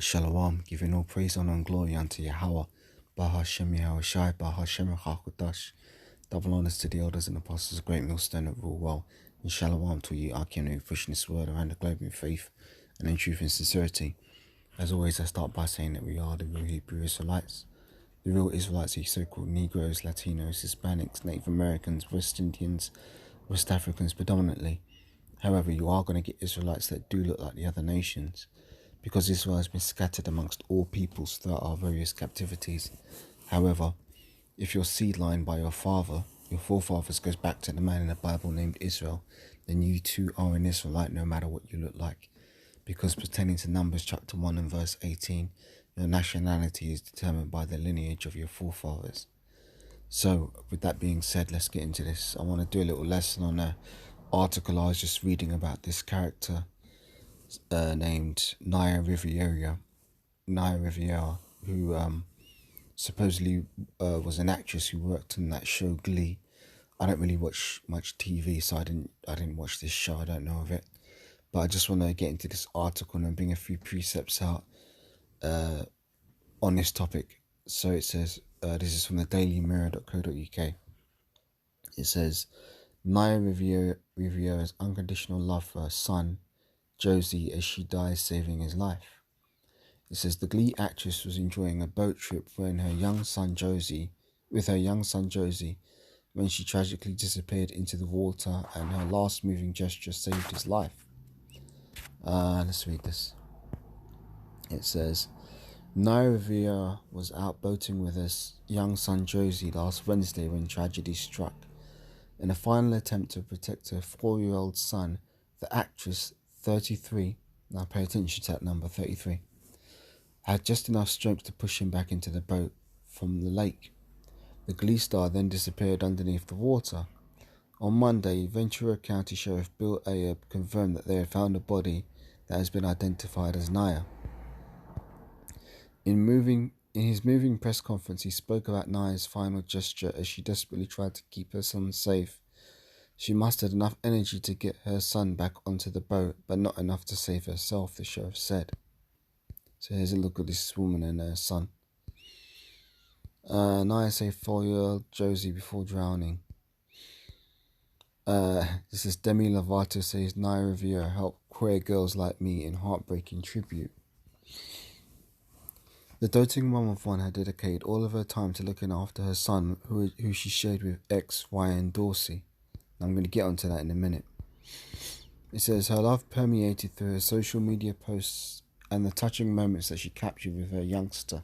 Shalom, giving all praise, honor, and glory unto Yahweh, Bahashem Yahushai, Bahashem HaKodash. Double honors to the elders and apostles, great millstone that rule well. And shalom to you, Archean, who pushing this word around the globe in faith and in truth and sincerity. As always, I start by saying that we are the real Hebrew Israelites. The real Israelites are so-called Negroes, Latinos, Hispanics, Native Americans, West Indians, West Africans predominantly. However, you are going to get Israelites that do look like the other nations, because Israel has been scattered amongst all peoples throughout our various captivities. However, if your seed line by your forefathers goes back to the man in the Bible named Israel, then you too are an Israelite no matter what you look like. Because pertaining to Numbers chapter 1 and verse 18, your nationality is determined by the lineage of your forefathers. So, with that being said, let's get into this. I want to do a little lesson on an article I was just reading about this character named Naya Riviera, who supposedly was an actress who worked in that show Glee. I don't really watch much TV, so I didn't watch this show. I don't know of it, but I just want to get into this article and bring a few precepts out on this topic. So it says, this is from the dailymirror.co.uk. It says, Naya Riviera's unconditional love for her son, Josie, as she dies saving his life. It says the Glee actress was enjoying a boat trip with her young son Josie, when she tragically disappeared into the water, and her last moving gesture saved his life. Let's read this. It says, Naya Riviera was out boating with her young son Josie last Wednesday when tragedy struck. In a final attempt to protect her 4-year-old son, the actress, 33, now pay attention to that number, 33, had just enough strength to push him back into the boat from the lake. The Glee star then disappeared underneath the water. On Monday, Ventura County Sheriff Bill Ayub confirmed that they had found a body that has been identified as Naya. In his moving press conference, he spoke about Naya's final gesture as she desperately tried to keep her son safe. She mustered enough energy to get her son back onto the boat, but not enough to save herself, the sheriff said. So here's a look at this woman and her son. Naya saved 4-year-old Josie before drowning. This is Demi Lovato says Naya Riviera helped queer girls like me in heartbreaking tribute. The doting mom of one had dedicated all of her time to looking after her son, who she shared with ex Ryan Dorsey. I'm going to get onto that in a minute. It says her love permeated through her social media posts and the touching moments that she captured with her youngster.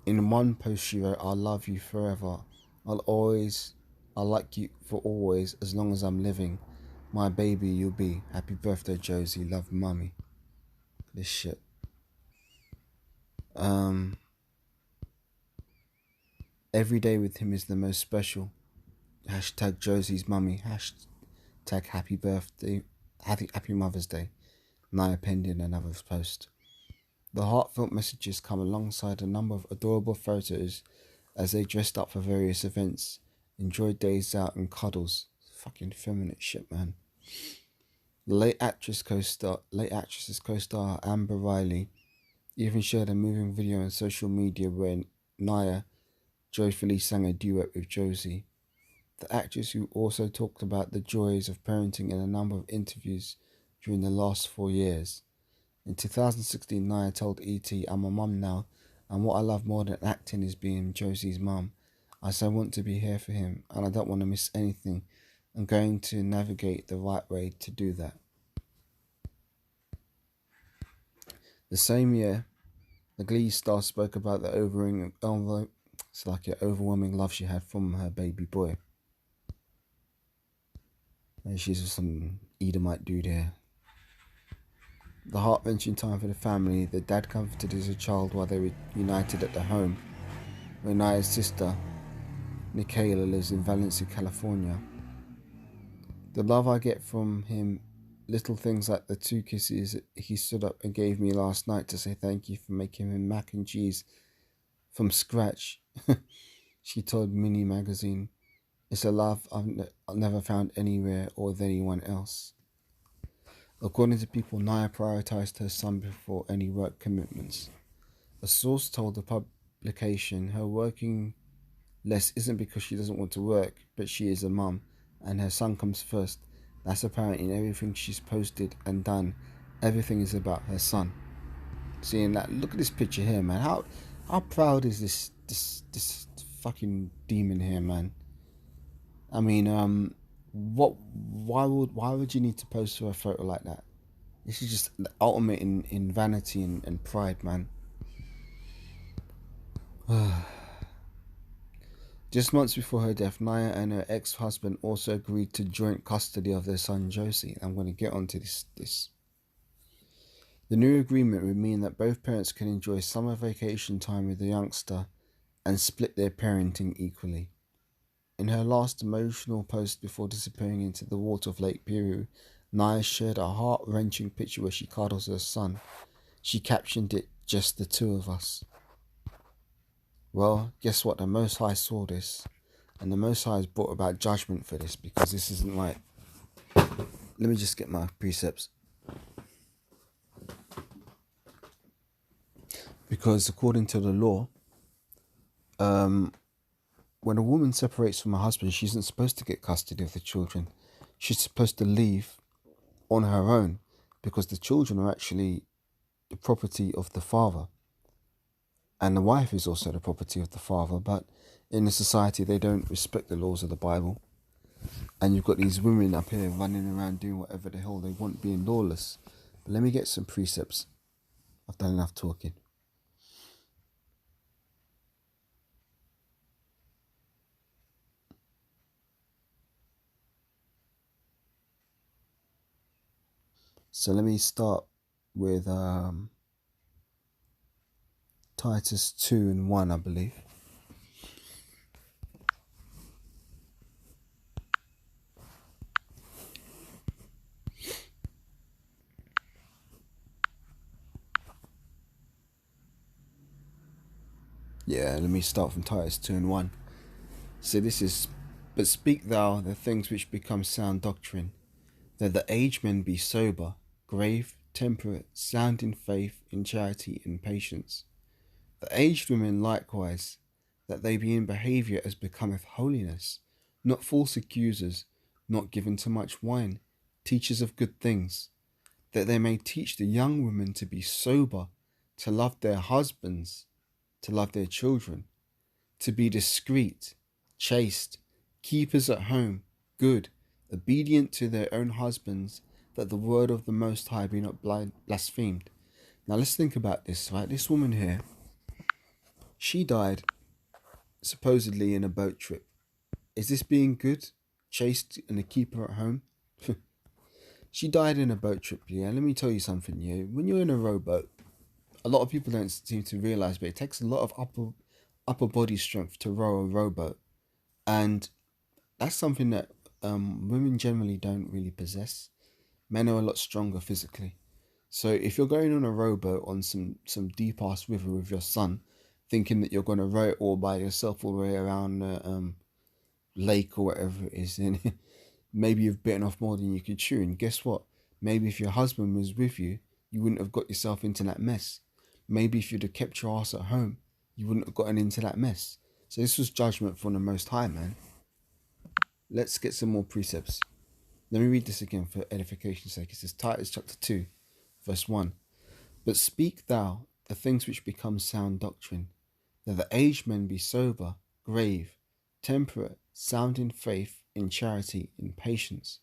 In one post she wrote, "I'll love you forever. I'll like you for always, as long as I'm living. My baby you'll be. Happy birthday, Josie. Love, Mummy." This shit. Every day with him is the most special. Hashtag Josie's mummy. Hashtag happy birthday. Happy Mother's Day. Naya penned in another post. The heartfelt messages come alongside a number of adorable photos as they dressed up for various events, enjoyed days out and cuddles. Fucking feminine shit, man. The late actress's co-star Amber Riley even shared a moving video on social media where Naya joyfully sang a duet with Josie. The actress, who also talked about the joys of parenting in a number of interviews during the last 4 years. In 2016, Naya told E.T., "I'm a mum now, and what I love more than acting is being Josie's mum. I so want to be here for him, and I don't want to miss anything. I'm going to navigate the right way to do that." The same year, the Glee star spoke about the overwhelming love she had from her baby boy. And she's some Edomite dude here. The heart-wrenching time for the family. The dad comforted his child while they were united at the home, where Naya's sister, Nikayla, lives in Valencia, California. The love I get from him, little things like the 2 kisses he stood up and gave me last night to say thank you for making him mac and cheese from scratch, she told Mini Magazine. It's a love I've never found anywhere or with anyone else. According to People, Naya prioritized her son before any work commitments. A source told the publication her working less isn't because she doesn't want to work, but she is a mum and her son comes first. That's apparent in everything she's posted and done. Everything is about her son. Seeing that, look at this picture here, man. How proud is this fucking demon here, man? I mean, why would you need to post for a photo like that? This is just the ultimate in vanity and pride, man. Just months before her death, Naya and her ex-husband also agreed to joint custody of their son Josie. I'm going to get onto this. The new agreement would mean that both parents can enjoy summer vacation time with the youngster and split their parenting equally. In her last emotional post before disappearing into the water of Lake Piru, Naya shared a heart-wrenching picture where she cuddles her son. She captioned it, "Just the two of us." Well, guess what? The Most High saw this, and the Most High has brought about judgment for this, because this isn't right. Let me just get my precepts. Because according to the law, when a woman separates from her husband, she isn't supposed to get custody of the children. She's supposed to leave on her own, because the children are actually the property of the father. And the wife is also the property of the father, but in the society they don't respect the laws of the Bible. And you've got these women up here running around doing whatever the hell they want, being lawless. But let me get some precepts. I've done enough talking. So let me start with Titus 2 and 1, I believe. Yeah, let me start from Titus 2 and 1. So this is, "But speak thou the things which become sound doctrine, that the aged men be sober, grave, temperate, sound in faith, in charity, in patience. The aged women likewise, that they be in behaviour as becometh holiness, not false accusers, not given to much wine, teachers of good things, that they may teach the young women to be sober, to love their husbands, to love their children, to be discreet, chaste, keepers at home, good, obedient to their own husbands, that the word of the Most High be not blasphemed." Now let's think about this, right? This woman here, she died supposedly in a boat trip. Is this being good, chaste, and a keeper at home? She died in a boat trip, yeah. Let me tell you something, yeah. When you're in a rowboat, a lot of people don't seem to realize, but it takes a lot of upper body strength to row a rowboat, and that's something that women generally don't really possess. Men are a lot stronger physically. So if you're going on a rowboat on some deep ass river with your son, thinking that you're gonna row it all by yourself all the way around the lake or whatever it is, and maybe you've bitten off more than you can chew. And guess what? Maybe if your husband was with you, you wouldn't have got yourself into that mess. Maybe if you'd have kept your ass at home, you wouldn't have gotten into that mess. So this was judgment from the Most High, man. Let's get some more precepts. Let me read this again for edification's sake. It says Titus chapter 2, verse 1. "But speak thou the things which become sound doctrine, that the aged men be sober, grave, temperate, sound in faith, in charity, in patience.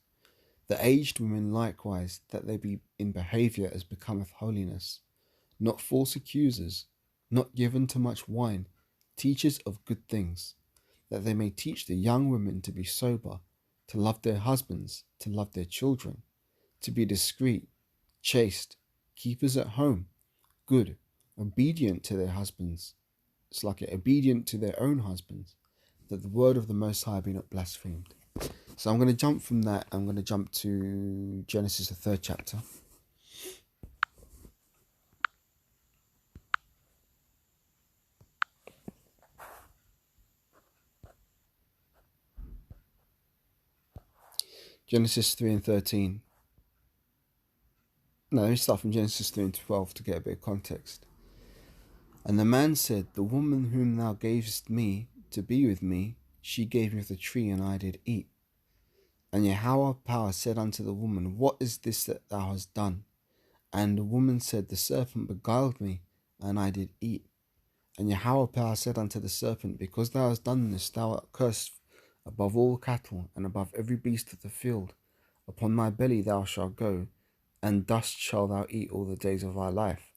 The aged women likewise, that they be in behaviour as becometh holiness, not false accusers, not given to much wine, teachers of good things, that they may teach the young women to be sober, to love their husbands, to love their children, to be discreet, chaste, keepers at home, good, obedient to their husbands." It's like it, obedient to their own husbands, that the word of the Most High be not blasphemed. So I'm going to jump from that. I'm going to jump to Genesis, the 3rd chapter. Genesis 3 and 13. No, let me start from Genesis 3 and 12 to get a bit of context. And the man said, the woman whom thou gavest me to be with me, she gave me of the tree, and I did eat. And Yahweh power said unto the woman, what is this that thou hast done? And the woman said, the serpent beguiled me, and I did eat. And Yahweh power said unto the serpent, because thou hast done this, thou art cursed above all cattle, and above every beast of the field. Upon thy belly thou shalt go, and dust shalt thou eat all the days of thy life.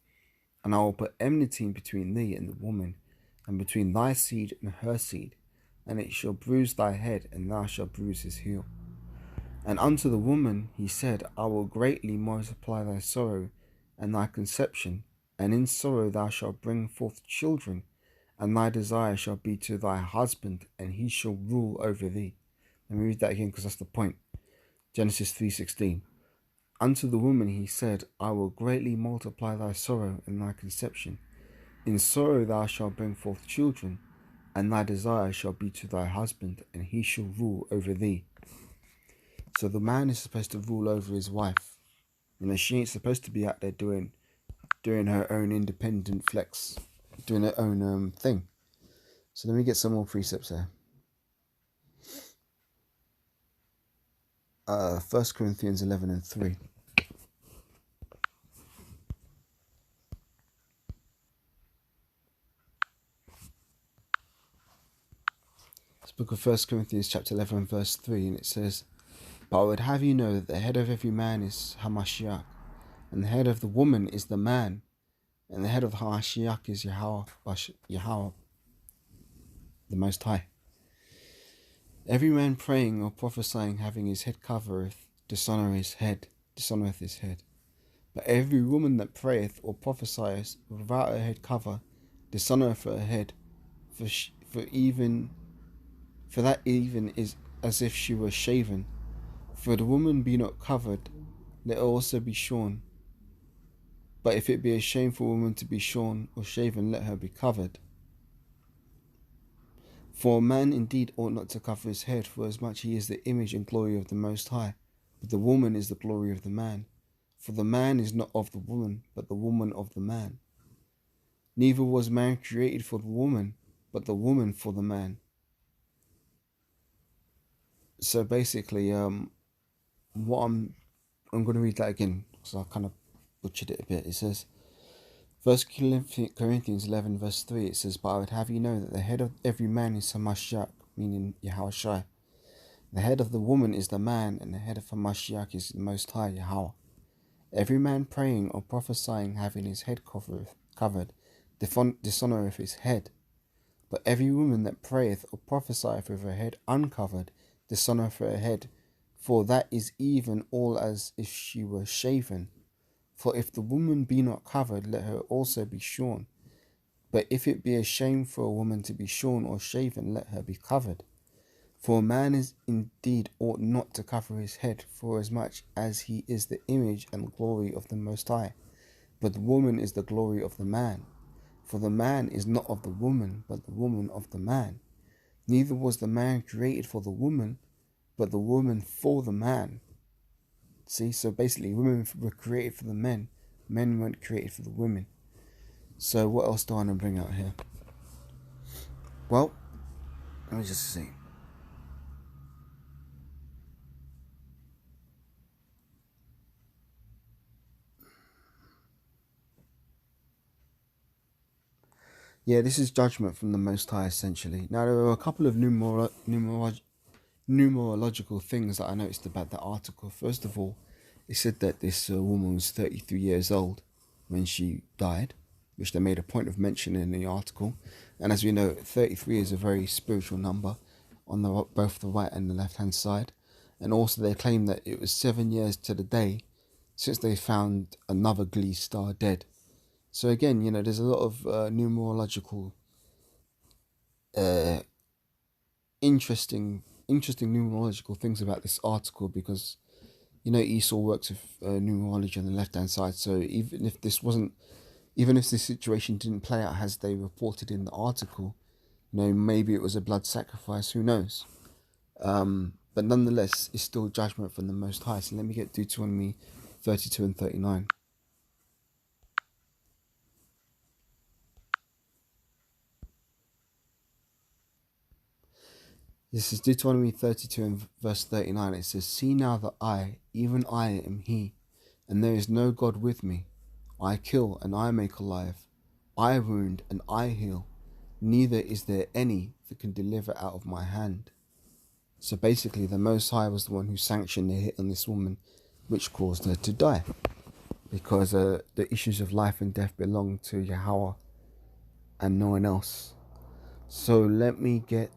And I will put enmity between thee and the woman, and between thy seed and her seed, and it shall bruise thy head, and thou shalt bruise his heel. And unto the woman he said, I will greatly multiply thy sorrow and thy conception, and in sorrow thou shalt bring forth children, and thy desire shall be to thy husband, and he shall rule over thee. Let me read that again, because that's the point. Genesis 3:16. Unto the woman he said, I will greatly multiply thy sorrow and thy conception. In sorrow thou shalt bring forth children, and thy desire shall be to thy husband, and he shall rule over thee. So the man is supposed to rule over his wife. She ain't supposed to be out there doing her own independent flex, doing her own thing. So let me get some more precepts here. 1 Corinthians 11 and 3. This book of 1 Corinthians chapter 11 verse 3, and it says, but I would have you know that the head of every man is Hamashiach, and the head of the woman is the man, and the head of Hamashiach is Yahweh, the Most High. Every man praying or prophesying having his head covereth dishonoureth his head. But every woman that prayeth or prophesieth without her head cover dishonoureth her head, for that even is as if she were shaven. For the woman be not covered, let her also be shorn. But if it be a shame for a woman to be shorn or shaven, let her be covered. For a man indeed ought not to cover his head, forasmuch he is the image and glory of the Most High, but the woman is the glory of the man. For the man is not of the woman, but the woman of the man. Neither was man created for the woman, but the woman for the man. So basically, what I'm going to read that again, because I kind of butchered it a bit. It says, 1 Corinthians 11 verse 3, it says, but I would have you know that the head of every man is Hamashiach, meaning Yahushua. The head of the woman is the man, and the head of Hamashiach is the Most High, Yahweh. Every man praying or prophesying having his head covered dishonoureth his head. But every woman that prayeth or prophesieth with her head uncovered dishonoureth her head, for that is even all as if she were shaven. For if the woman be not covered, let her also be shorn. But if it be a shame for a woman to be shorn or shaven, let her be covered. For a man is indeed ought not to cover his head, forasmuch as he is the image and glory of the Most High. But the woman is the glory of the man. For the man is not of the woman, but the woman of the man. Neither was the man created for the woman, but the woman for the man. See, so basically women were created for the men weren't created for the women. So what else do I want to bring out here? Well, let me just see. Yeah, this is judgment from the Most High, essentially. Now, there are a couple of numerological things that I noticed about that article. First of all, it said that this woman was 33 years old when she died, which they made a point of mentioning in the article. And as we know, 33 is a very spiritual number on both the right and the left-hand side. And also they claim that it was 7 years to the day since they found another Gliese star dead. So again, there's a lot of numerological, interesting numerological things about this article, because Esau works with numerology on the left-hand side. So even if this situation didn't play out as they reported in the article, maybe it was a blood sacrifice, who knows? But nonetheless, it's still judgment from the Most High. So let me get Deuteronomy 32 and 39. This is Deuteronomy 32 and verse 39. It says, "See now that I, even I, am He, and there is no God with me. I kill and I make alive. I wound and I heal. Neither is there any that can deliver out of my hand." So basically, the Most High was the one who sanctioned the hit on this woman, which caused her to die. Because the issues of life and death belong to Yahweh and no one else. So let me get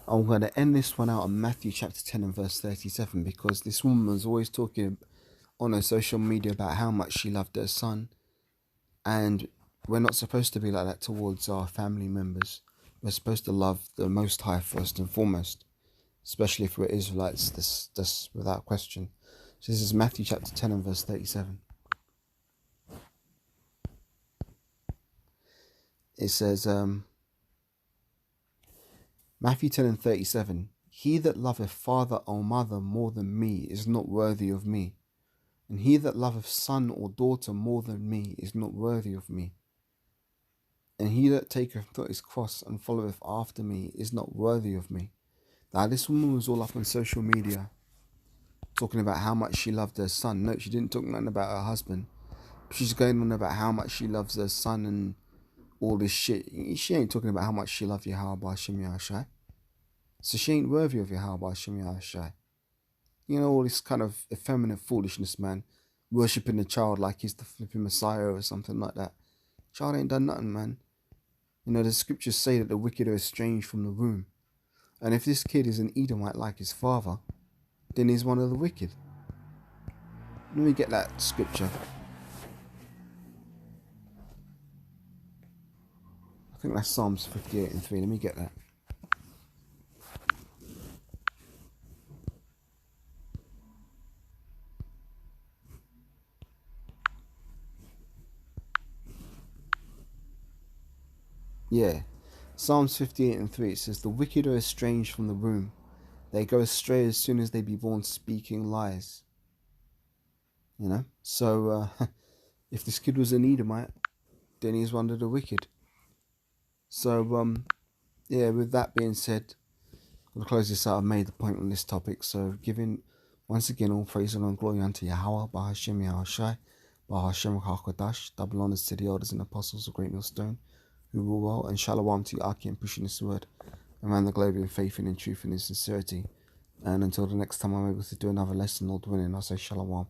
I'm going to end this one out on Matthew chapter 10 and verse 37, because this woman was always talking on her social media about how much she loved her son. And we're not supposed to be like that towards our family members. We're supposed to love the Most High first and foremost, especially if we're Israelites, this without question. So this is Matthew chapter 10 and verse 37. It says, Matthew 10 and 37, "He that loveth father or mother more than me is not worthy of me. And he that loveth son or daughter more than me is not worthy of me. And he that taketh not his cross and followeth after me is not worthy of me." Now this woman was all up on social media talking about how much she loved her son. No, she didn't talk nothing about her husband. She's going on about how much she loves her son and all this shit. She ain't talking about how much she loves Yahweh B'Hashem Yahushai. So she ain't worthy of Yahweh B'Hashem Yahushai. You know, all this kind of effeminate foolishness, man. Worshipping the child like he's the flipping Messiah or something like that. Child ain't done nothing, man. You know, the scriptures say that the wicked are estranged from the womb. And if this kid is an Edomite like his father, then he's one of the wicked. Let me get that scripture. I think that's Psalms 58 and 3. Let me get that. Yeah. Psalms 58 and 3. It says, "The wicked are estranged from the womb. They go astray as soon as they be born, speaking lies." You know? So, if this kid was an Edomite, then he's one of the wicked. So, yeah, with that being said, I'm going to close this out. I've made the point on this topic. So, giving, once again, all praise and all glory unto Yahweh, B'Hashem Yahushai, B'Hashem HaKodash, double honors to the elders and apostles of Great Millstone, who rule well, and shalom to Aki and pushing this word around the globe in faith and in truth and in sincerity. And until the next time I'm able to do another lesson, Lord willing, I'll say shalom.